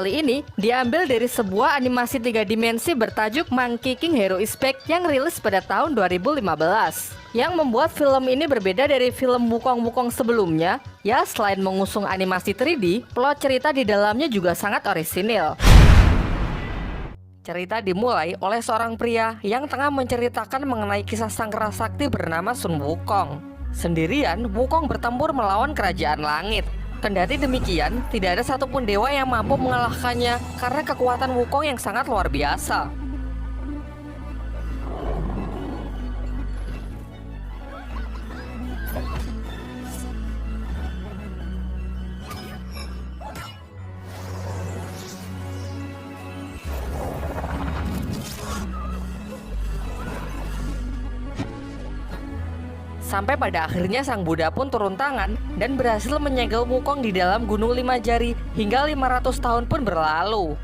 kali ini diambil dari sebuah animasi 3 dimensi bertajuk Monkey King Hero is Back yang rilis pada tahun 2015. Yang membuat film ini berbeda dari film Wukong sebelumnya, ya selain mengusung animasi 3D, plot cerita di dalamnya juga sangat orisinil. Cerita dimulai oleh seorang pria yang tengah menceritakan mengenai kisah sang kerasakti bernama Sun Wukong. Sendirian, Wukong bertempur melawan kerajaan langit. Kendati demikian, tidak ada satupun dewa yang mampu mengalahkannya karena kekuatan Wukong yang sangat luar biasa. Sampai pada akhirnya sang Buddha pun turun tangan dan berhasil menyegel Wukong di dalam Gunung Lima Jari hingga 500 tahun pun berlalu.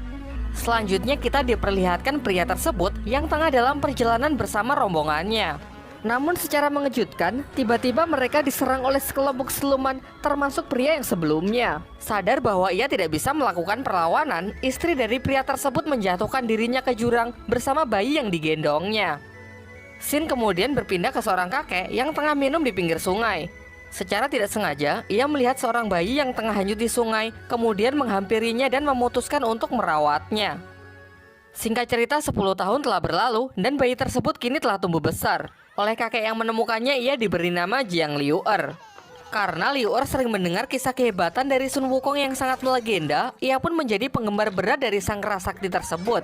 Selanjutnya kita diperlihatkan pria tersebut yang tengah dalam perjalanan bersama rombongannya. Namun secara mengejutkan, tiba-tiba mereka diserang oleh sekelompok siluman termasuk pria yang sebelumnya. Sadar bahwa ia tidak bisa melakukan perlawanan, istri dari pria tersebut menjatuhkan dirinya ke jurang bersama bayi yang digendongnya. Sin kemudian berpindah ke seorang kakek yang tengah minum di pinggir sungai. Secara tidak sengaja, ia melihat seorang bayi yang tengah hanyut di sungai, kemudian menghampirinya dan memutuskan untuk merawatnya. Singkat cerita, 10 tahun telah berlalu dan bayi tersebut kini telah tumbuh besar. Oleh kakek yang menemukannya, ia diberi nama Jiang Liu'er. Karena Liu'er sering mendengar kisah kehebatan dari Sun Wukong yang sangat melegenda, ia pun menjadi penggemar berat dari sang kerasakti tersebut.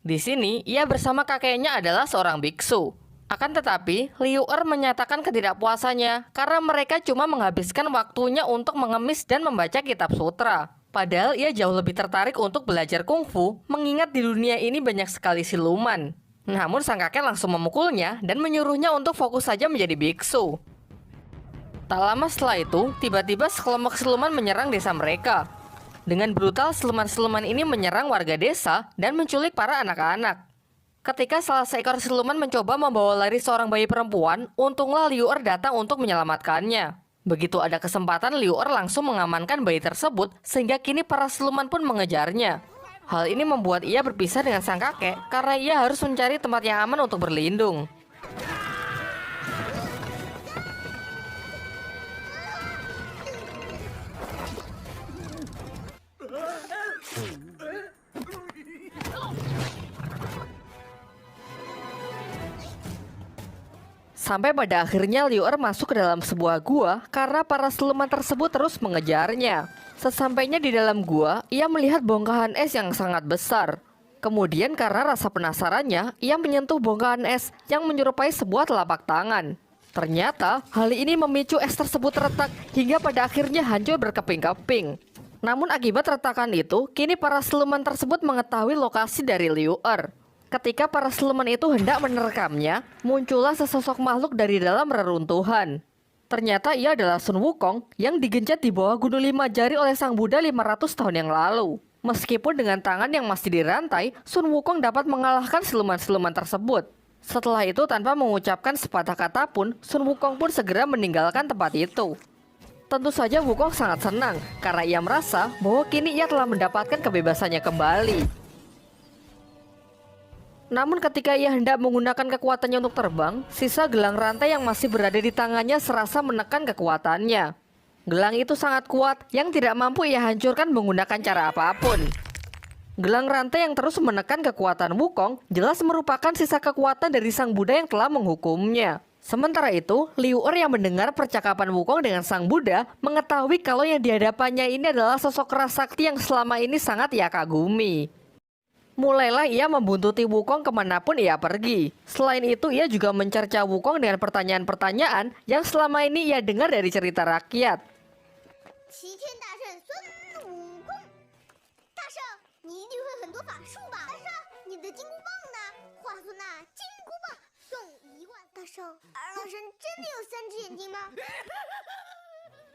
Di sini, ia bersama kakeknya adalah seorang biksu. Akan tetapi, Liu'er menyatakan ketidakpuasannya karena mereka cuma menghabiskan waktunya untuk mengemis dan membaca kitab sutra. Padahal ia jauh lebih tertarik untuk belajar kungfu, mengingat di dunia ini banyak sekali siluman. Namun sang kakek langsung memukulnya dan menyuruhnya untuk fokus saja menjadi biksu. Tak lama setelah itu, tiba-tiba sekelompok siluman menyerang desa mereka. Dengan brutal, siluman-siluman ini menyerang warga desa dan menculik para anak-anak. Ketika salah seekor siluman mencoba membawa lari seorang bayi perempuan, untunglah Liu'er datang untuk menyelamatkannya. Begitu ada kesempatan, Liu'er langsung mengamankan bayi tersebut, sehingga kini para siluman pun mengejarnya. Hal ini membuat ia berpisah dengan sang kakek, karena ia harus mencari tempat yang aman untuk berlindung. Sampai pada akhirnya Liu'er masuk ke dalam sebuah gua karena para siluman tersebut terus mengejarnya. Sesampainya di dalam gua, ia melihat bongkahan es yang sangat besar. Kemudian karena rasa penasarannya, ia menyentuh bongkahan es yang menyerupai sebuah telapak tangan. Ternyata hal ini memicu es tersebut retak hingga pada akhirnya hancur berkeping-keping. Namun akibat retakan itu, kini para siluman tersebut mengetahui lokasi dari Liu'er. Ketika para siluman itu hendak menerkamnya, muncullah sesosok makhluk dari dalam reruntuhan. Ternyata ia adalah Sun Wukong yang digencet di bawah Gunung Lima Jari oleh sang Buddha 500 tahun yang lalu. Meskipun dengan tangan yang masih dirantai, Sun Wukong dapat mengalahkan siluman-siluman tersebut. Setelah itu tanpa mengucapkan sepatah kata pun, Sun Wukong pun segera meninggalkan tempat itu. Tentu saja Wukong sangat senang karena ia merasa bahwa kini ia telah mendapatkan kebebasannya kembali. Namun ketika ia hendak menggunakan kekuatannya untuk terbang, sisa gelang rantai yang masih berada di tangannya serasa menekan kekuatannya. Gelang itu sangat kuat yang tidak mampu ia hancurkan menggunakan cara apapun. Gelang rantai yang terus menekan kekuatan Wukong jelas merupakan sisa kekuatan dari sang Buddha yang telah menghukumnya. Sementara itu, Liu'er yang mendengar percakapan Wukong dengan sang Buddha mengetahui kalau yang dihadapannya ini adalah sosok kerasakti yang selama ini sangat ia kagumi. Mulailah ia membuntuti Wukong kemanapun ia pergi. Selain itu, ia juga mencerca Wukong dengan pertanyaan-pertanyaan yang selama ini ia dengar dari cerita rakyat.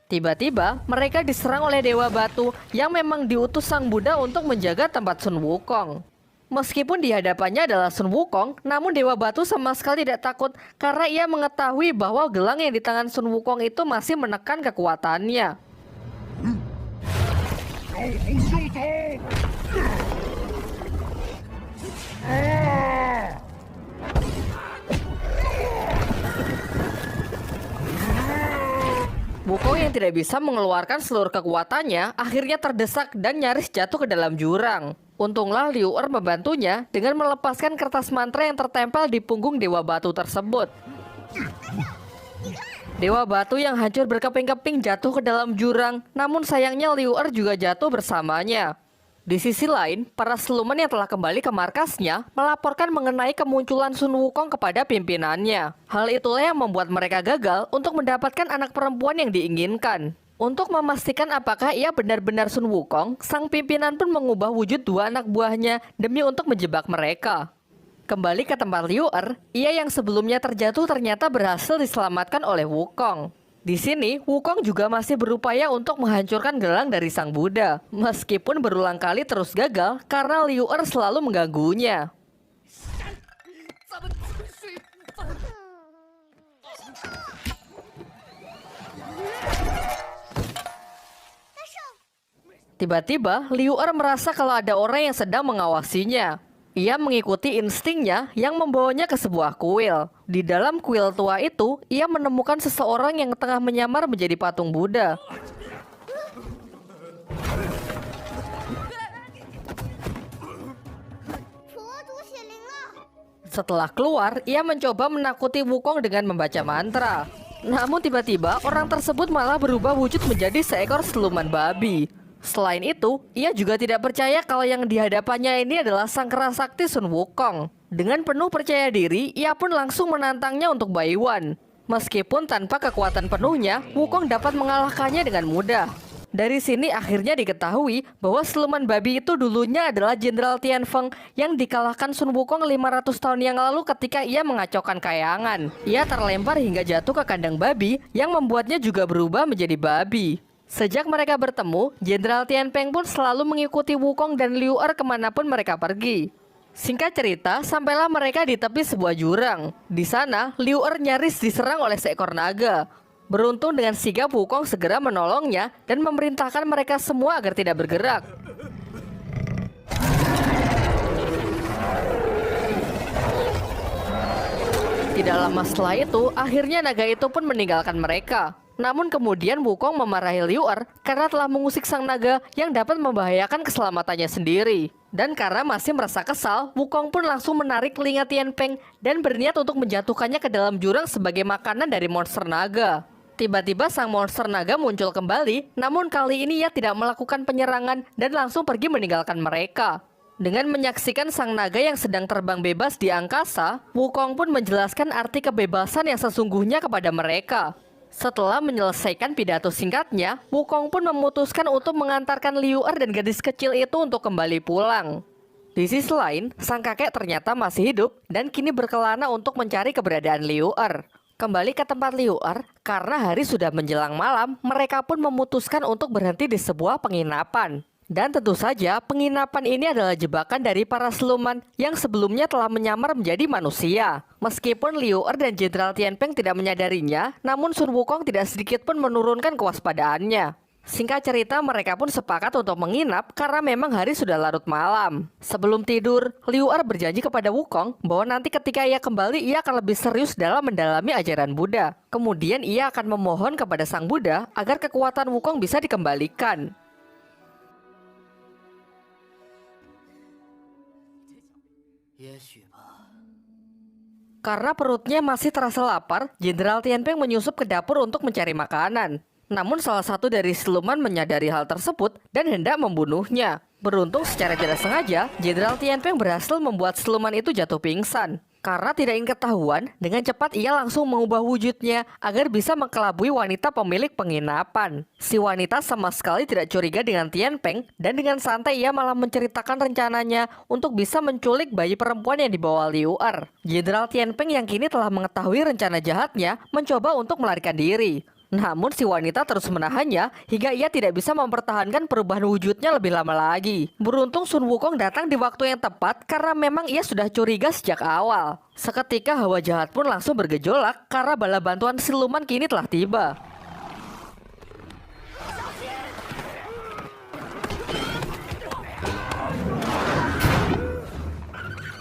Tiba-tiba, mereka diserang oleh Dewa Batu yang memang diutus sang Buddha untuk menjaga tempat Sun Wukong. Meskipun di hadapannya adalah Sun Wukong, namun Dewa Batu sama sekali tidak takut karena ia mengetahui bahwa gelang yang di tangan Sun Wukong itu masih menekan kekuatannya. yang tidak bisa mengeluarkan seluruh kekuatannya akhirnya terdesak dan nyaris jatuh ke dalam jurang. Untunglah Liu Er membantunya dengan melepaskan kertas mantra yang tertempel di punggung Dewa Batu tersebut. Dewa Batu yang hancur berkeping-keping jatuh ke dalam jurang, namun sayangnya Liu Er juga jatuh bersamanya. Di sisi lain, para siluman yang telah kembali ke markasnya melaporkan mengenai kemunculan Sun Wukong kepada pimpinannya. Hal itulah yang membuat mereka gagal untuk mendapatkan anak perempuan yang diinginkan. Untuk memastikan apakah ia benar-benar Sun Wukong, sang pimpinan pun mengubah wujud dua anak buahnya demi untuk menjebak mereka. Kembali ke tempat Liu Er, ia yang sebelumnya terjatuh ternyata berhasil diselamatkan oleh Wukong. Di sini, Wukong juga masih berupaya untuk menghancurkan gelang dari sang Buddha, meskipun berulang kali terus gagal karena Liu Er selalu mengganggunya. Tiba-tiba, Liu Er merasa kalau ada orang yang sedang mengawasinya. Ia mengikuti instingnya yang membawanya ke sebuah kuil. Di dalam kuil tua itu, ia menemukan seseorang yang tengah menyamar menjadi patung Buddha. Setelah keluar, ia mencoba menakuti Wukong dengan membaca mantra. Namun tiba-tiba, orang tersebut malah berubah wujud menjadi seekor siluman babi. Selain itu, ia juga tidak percaya kalau yang dihadapannya ini adalah sang kera sakti Sun Wukong. Dengan penuh percaya diri, ia pun langsung menantangnya untuk Baiwan. Meskipun tanpa kekuatan penuhnya, Wukong dapat mengalahkannya dengan mudah. Dari sini akhirnya diketahui bahwa siluman babi itu dulunya adalah Jenderal Tianfeng yang dikalahkan Sun Wukong 500 tahun yang lalu ketika ia mengacaukan kayangan. Ia terlempar hingga jatuh ke kandang babi yang membuatnya juga berubah menjadi babi. Sejak mereka bertemu, Jenderal Tianfeng pun selalu mengikuti Wukong dan Liu Er kemanapun mereka pergi. Singkat cerita, sampailah mereka di tepi sebuah jurang. Di sana, Liu Er nyaris diserang oleh seekor naga. Beruntung dengan sigap Wukong segera menolongnya dan memerintahkan mereka semua agar tidak bergerak. Tidak lama setelah itu, akhirnya naga itu pun meninggalkan mereka. Namun kemudian Wukong memarahi Liu Er karena telah mengusik sang naga yang dapat membahayakan keselamatannya sendiri. Dan karena masih merasa kesal, Wukong pun langsung menarik telinga Tianfeng dan berniat untuk menjatuhkannya ke dalam jurang sebagai makanan dari monster naga. Tiba-tiba sang monster naga muncul kembali, namun kali ini ia tidak melakukan penyerangan dan langsung pergi meninggalkan mereka. Dengan menyaksikan sang naga yang sedang terbang bebas di angkasa, Wukong pun menjelaskan arti kebebasan yang sesungguhnya kepada mereka. Setelah menyelesaikan pidato singkatnya, Wukong pun memutuskan untuk mengantarkan Liu Er dan gadis kecil itu untuk kembali pulang. Di sisi lain, sang kakek ternyata masih hidup dan kini berkelana untuk mencari keberadaan Liu Er. Kembali ke tempat Liu Er, karena hari sudah menjelang malam, mereka pun memutuskan untuk berhenti di sebuah penginapan. Dan tentu saja, penginapan ini adalah jebakan dari para siluman yang sebelumnya telah menyamar menjadi manusia. Meskipun Liu Er dan Jenderal Tianfeng tidak menyadarinya, namun Sun Wukong tidak sedikit pun menurunkan kewaspadaannya. Singkat cerita, mereka pun sepakat untuk menginap karena memang hari sudah larut malam. Sebelum tidur, Liu Er berjanji kepada Wukong bahwa nanti ketika ia kembali, ia akan lebih serius dalam mendalami ajaran Buddha. Kemudian ia akan memohon kepada sang Buddha agar kekuatan Wukong bisa dikembalikan. Karena perutnya masih terasa lapar, Jenderal Tianfeng menyusup ke dapur untuk mencari makanan. Namun salah satu dari siluman menyadari hal tersebut dan hendak membunuhnya. Beruntung secara tidak sengaja, Jenderal Tianfeng berhasil membuat siluman itu jatuh pingsan. Karena tidak ingin ketahuan, dengan cepat ia langsung mengubah wujudnya agar bisa mengelabui wanita pemilik penginapan. Si wanita sama sekali tidak curiga dengan Tianfeng dan dengan santai ia malah menceritakan rencananya untuk bisa menculik bayi perempuan yang dibawa Liu Er. Jenderal Tianfeng yang kini telah mengetahui rencana jahatnya mencoba untuk melarikan diri. Namun si wanita terus menahannya hingga ia tidak bisa mempertahankan perubahan wujudnya lebih lama lagi. Beruntung Sun Wukong datang di waktu yang tepat karena memang ia sudah curiga sejak awal. Seketika hawa jahat pun langsung bergejolak karena bala bantuan siluman kini telah tiba.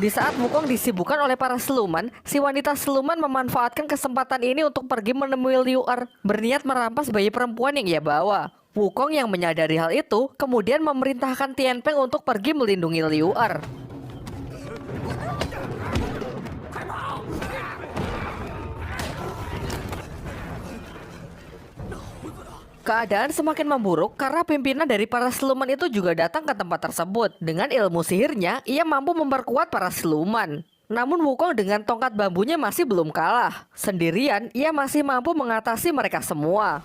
Di saat Wukong disibukkan oleh para siluman, si wanita siluman memanfaatkan kesempatan ini untuk pergi menemui Liu Er, berniat merampas bayi perempuan yang ia bawa. Wukong yang menyadari hal itu, kemudian memerintahkan Tian Peng untuk pergi melindungi Liu Er. Keadaan semakin memburuk karena pimpinan dari para siluman itu juga datang ke tempat tersebut. Dengan ilmu sihirnya, ia mampu memperkuat para siluman. Namun Wukong dengan tongkat bambunya masih belum kalah. Sendirian, ia masih mampu mengatasi mereka semua.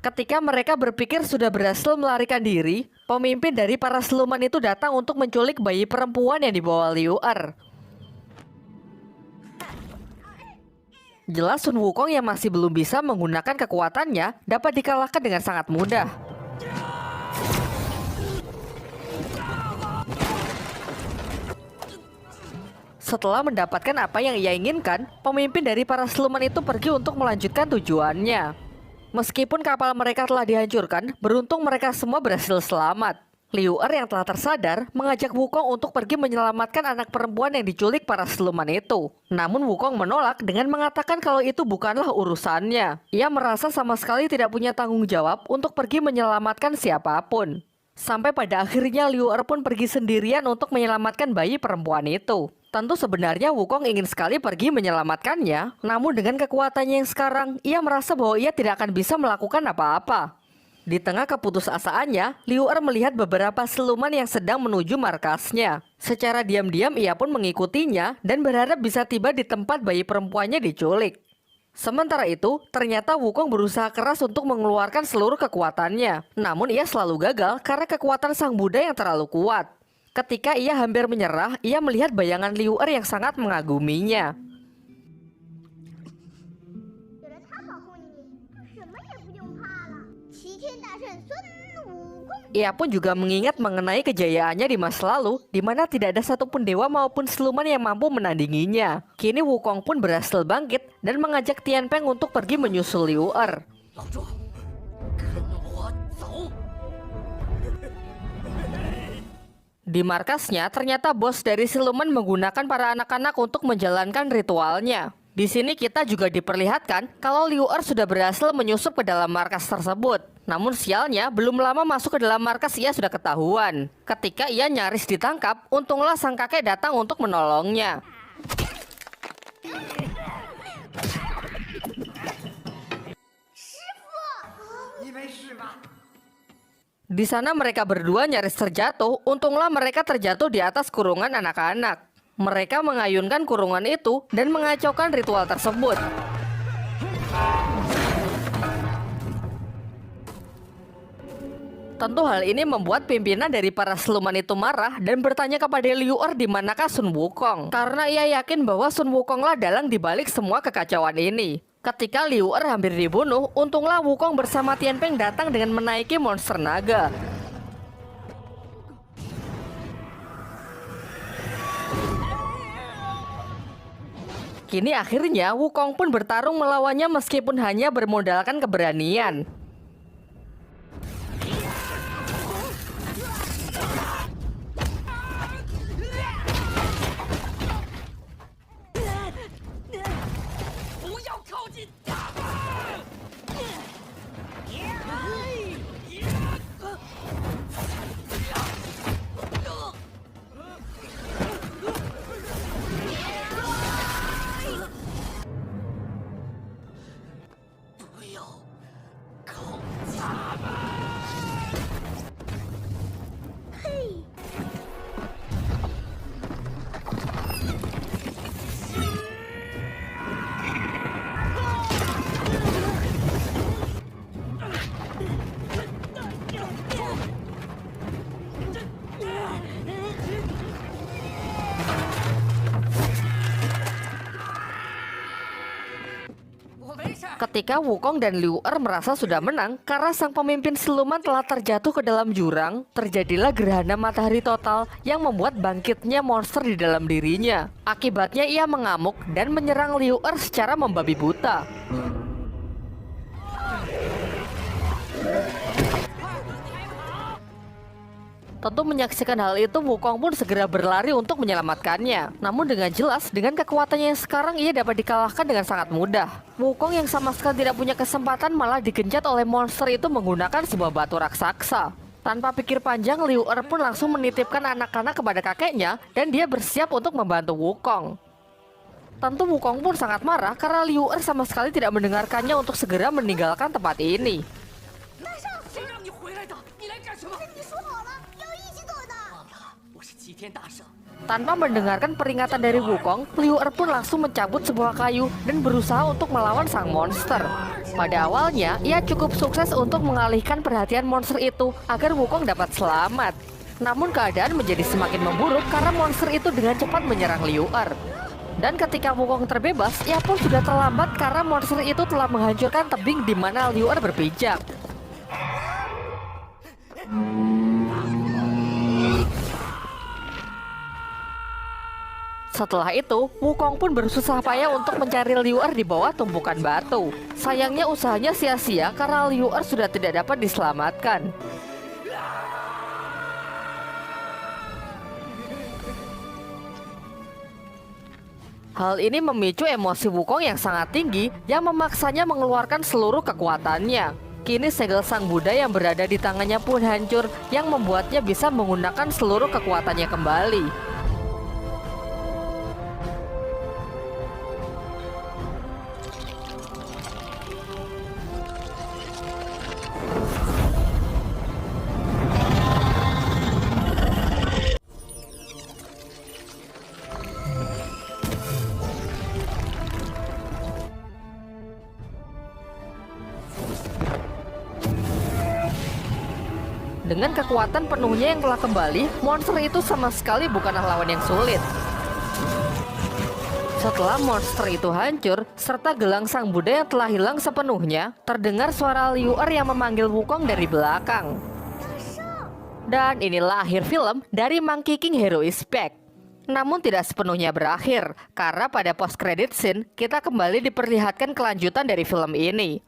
Ketika mereka berpikir sudah berhasil melarikan diri, pemimpin dari para siluman itu datang untuk menculik bayi perempuan yang dibawa Liu Er. Jelas Sun Wukong yang masih belum bisa menggunakan kekuatannya dapat dikalahkan dengan sangat mudah. Setelah mendapatkan apa yang ia inginkan, pemimpin dari para siluman itu pergi untuk melanjutkan tujuannya. Meskipun kapal mereka telah dihancurkan, beruntung mereka semua berhasil selamat. Liu Er yang telah tersadar mengajak Wukong untuk pergi menyelamatkan anak perempuan yang diculik para siluman itu. Namun Wukong menolak dengan mengatakan kalau itu bukanlah urusannya. Ia merasa sama sekali tidak punya tanggung jawab untuk pergi menyelamatkan siapapun. Sampai pada akhirnya Liu Er pun pergi sendirian untuk menyelamatkan bayi perempuan itu. Tentu sebenarnya Wukong ingin sekali pergi menyelamatkannya, namun dengan kekuatannya yang sekarang, ia merasa bahwa ia tidak akan bisa melakukan apa-apa. Di tengah keputusasaannya, Liu Er melihat beberapa siluman yang sedang menuju markasnya. Secara diam-diam ia pun mengikutinya dan berharap bisa tiba di tempat bayi perempuannya diculik. Sementara itu, ternyata Wukong berusaha keras untuk mengeluarkan seluruh kekuatannya. Namun ia selalu gagal karena kekuatan sang Buddha yang terlalu kuat. Ketika ia hampir menyerah, ia melihat bayangan Liu Er yang sangat mengaguminya. Ia pun juga mengingat mengenai kejayaannya di masa lalu, di mana tidak ada satupun dewa maupun siluman yang mampu menandinginya. Kini Wukong pun berhasil bangkit dan mengajak Tian Peng untuk pergi menyusul Liu Er. Di markasnya, ternyata bos dari siluman menggunakan para anak-anak untuk menjalankan ritualnya. Di sini kita juga diperlihatkan kalau Liu Er sudah berhasil menyusup ke dalam markas tersebut. Namun sialnya, belum lama masuk ke dalam markas ia sudah ketahuan. Ketika ia nyaris ditangkap, untunglah sang kakek datang untuk menolongnya. Di sana mereka berdua nyaris terjatuh, untunglah mereka terjatuh di atas kurungan anak-anak. Mereka mengayunkan kurungan itu dan mengacaukan ritual tersebut. Tentu hal ini membuat pimpinan dari para siluman itu marah dan bertanya kepada Liu Er di manakah Sun Wukong. Karena ia yakin bahwa Sun Wukonglah dalang dibalik semua kekacauan ini. Ketika Liu Er hampir dibunuh, untunglah Wukong bersama Tian Peng datang dengan menaiki monster naga. Kini akhirnya Wukong pun bertarung melawannya meskipun hanya bermodalkan keberanian. Ketika Wukong dan Liu Er merasa sudah menang karena sang pemimpin siluman telah terjatuh ke dalam jurang, terjadilah gerhana matahari total yang membuat bangkitnya monster di dalam dirinya. Akibatnya ia mengamuk dan menyerang Liu Er secara membabi buta. Tentu menyaksikan hal itu, Wukong pun segera berlari untuk menyelamatkannya. Namun dengan jelas, dengan kekuatannya yang sekarang ia dapat dikalahkan dengan sangat mudah. Wukong yang sama sekali tidak punya kesempatan malah digenjat oleh monster itu menggunakan sebuah batu raksasa. Tanpa pikir panjang, Liu Er pun langsung menitipkan anak-anak kepada kakeknya dan dia bersiap untuk membantu Wukong. Tentu Wukong pun sangat marah karena Liu Er sama sekali tidak mendengarkannya untuk segera meninggalkan tempat ini. Tanpa mendengarkan peringatan dari Wukong, Liu Er pun langsung mencabut sebuah kayu dan berusaha untuk melawan sang monster. Pada awalnya, ia cukup sukses untuk mengalihkan perhatian monster itu agar Wukong dapat selamat. Namun keadaan menjadi semakin memburuk karena monster itu dengan cepat menyerang Liu Er. Dan ketika Wukong terbebas, ia pun sudah terlambat karena monster itu telah menghancurkan tebing di mana Liu Er berpijak. Setelah itu, Wukong pun bersusah payah untuk mencari Liu Er di bawah tumpukan batu. Sayangnya usahanya sia-sia karena Liu Er sudah tidak dapat diselamatkan. Hal ini memicu emosi Wukong yang sangat tinggi yang memaksanya mengeluarkan seluruh kekuatannya. Kini segel sang Buddha yang berada di tangannya pun hancur yang membuatnya bisa menggunakan seluruh kekuatannya kembali. Dengan kekuatan penuhnya yang telah kembali, monster itu sama sekali bukanlah lawan yang sulit. Setelah monster itu hancur, serta gelang sang Buddha yang telah hilang sepenuhnya, terdengar suara Liu Er yang memanggil Wukong dari belakang. Dan inilah akhir film dari Monkey King Hero is Back. Namun tidak sepenuhnya berakhir, karena pada post credit scene, kita kembali diperlihatkan kelanjutan dari film ini.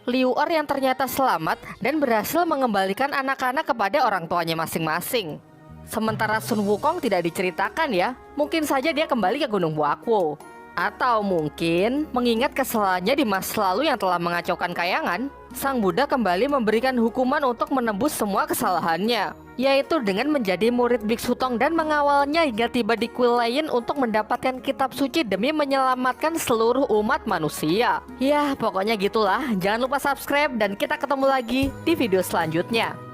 Liu Er yang ternyata selamat dan berhasil mengembalikan anak-anak kepada orang tuanya masing-masing. Sementara Sun Wukong tidak diceritakan ya, mungkin saja dia kembali ke Gunung Wakwo. Atau mungkin mengingat kesalahannya di masa lalu yang telah mengacaukan Kayangan, Sang Buddha kembali memberikan hukuman untuk menebus semua kesalahannya, yaitu dengan menjadi murid Biksu Tong dan mengawalnya hingga tiba di kuil lain untuk mendapatkan kitab suci demi menyelamatkan seluruh umat manusia. Ya, pokoknya gitulah. Jangan lupa subscribe dan kita ketemu lagi di video selanjutnya.